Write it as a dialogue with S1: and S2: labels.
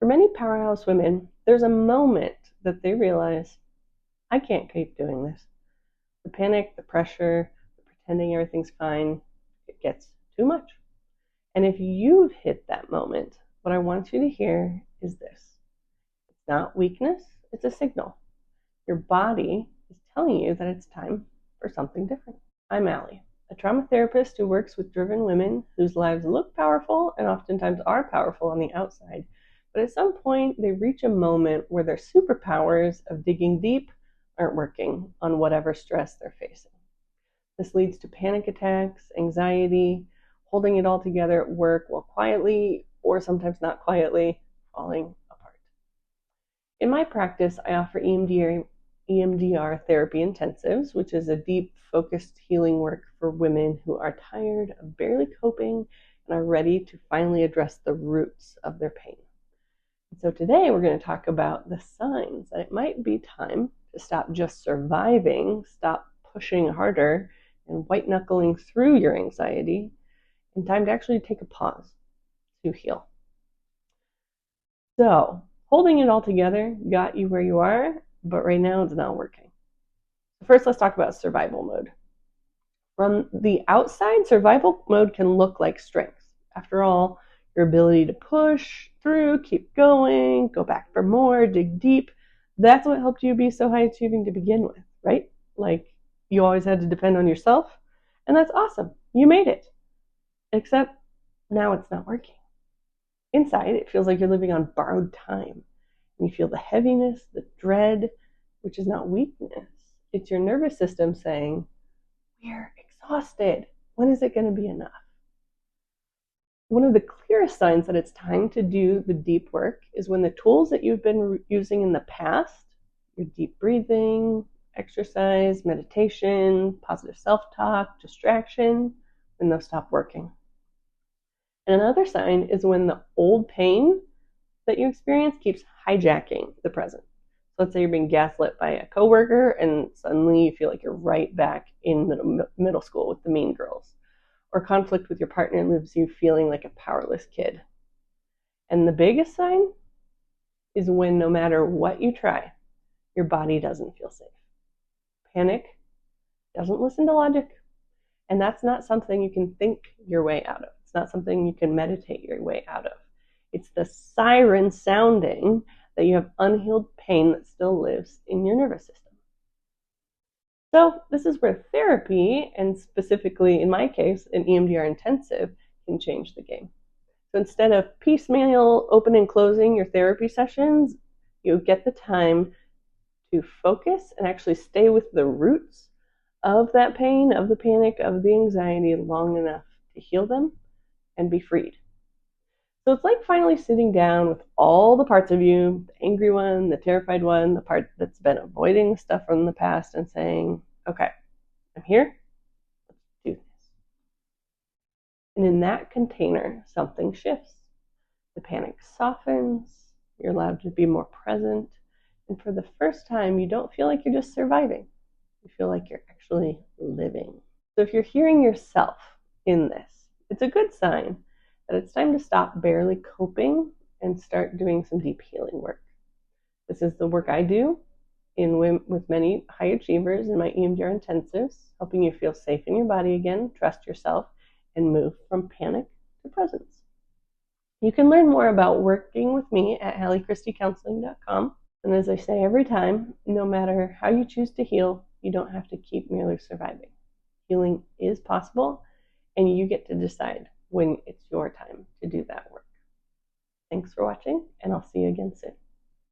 S1: For many powerhouse women, there's a moment that they realize, I can't keep doing this. The panic, the pressure, the pretending everything's fine, it gets too much. And if you've hit that moment, what I want you to hear is this. It's not weakness, it's a signal. Your body is telling you that it's time for something different. I'm Allie, a trauma therapist who works with driven women whose lives look powerful and oftentimes are powerful on the outside, but at some point they reach a moment where their superpowers of digging deep aren't working on whatever stress they're facing. This leads to panic attacks, anxiety, holding it all together at work while quietly, or sometimes not quietly, falling apart. In my practice, I offer EMDR therapy intensives, which is a deep, focused healing work for women who are tired of barely coping and are ready to finally address the roots of their pain. And so today we're going to talk about the signs that it might be time to stop just surviving, stop pushing harder and white-knuckling through your anxiety, and time to actually take a pause to heal. So, holding it all together got you where you are, but right now it's not working. First, let's talk about survival mode. From the outside, survival mode can look like strength. After all, your ability to push through, keep going, go back for more, dig deep, that's what helped you be so high achieving to begin with, right? Like, you always had to depend on yourself, and that's awesome. You made it. Except now it's not working. Inside, it feels like you're living on borrowed time. And you feel the heaviness, the dread, which is not weakness. It's your nervous system saying, we're exhausted. When is it going to be enough? One of the clearest signs that it's time to do the deep work is when the tools that you've been using in the past, your deep breathing, exercise, meditation, positive self-talk, distraction, when those stop working. And another sign is when the old pain that you experience keeps hijacking the present. So let's say you're being gaslit by a coworker and suddenly you feel like you're right back in middle school with the mean girls. Or conflict with your partner leaves you feeling like a powerless kid. And the biggest sign is when no matter what you try, your body doesn't feel safe. Panic doesn't listen to logic, and that's not something you can think your way out of. It's not something you can meditate your way out of. It's the siren sounding that you have unhealed pain that still lives in your nervous system. So this is where therapy, and specifically in my case, an EMDR intensive, can change the game. So instead of piecemeal open and closing your therapy sessions, you get the time to focus and actually stay with the roots of that pain, of the panic, of the anxiety long enough to heal them and be freed. So it's like finally sitting down with all the parts of you, the angry one, the terrified one, the part that's been avoiding stuff from the past, and saying, okay, I'm here, let's do this. And in that container, something shifts. The panic softens, you're allowed to be more present, and for the first time, you don't feel like you're just surviving. You feel like you're actually living. So if you're hearing yourself in this, it's a good sign that it's time to stop barely coping and start doing some deep healing work. This is the work I do with many high achievers in my EMDR intensives, helping you feel safe in your body again, trust yourself, and move from panic to presence. You can learn more about working with me at HallieChristieCounseling.com. And as I say every time, no matter how you choose to heal, you don't have to keep merely surviving. Healing is possible, and you get to decide when it's your time to do that work. Thanks for watching, and I'll see you again soon.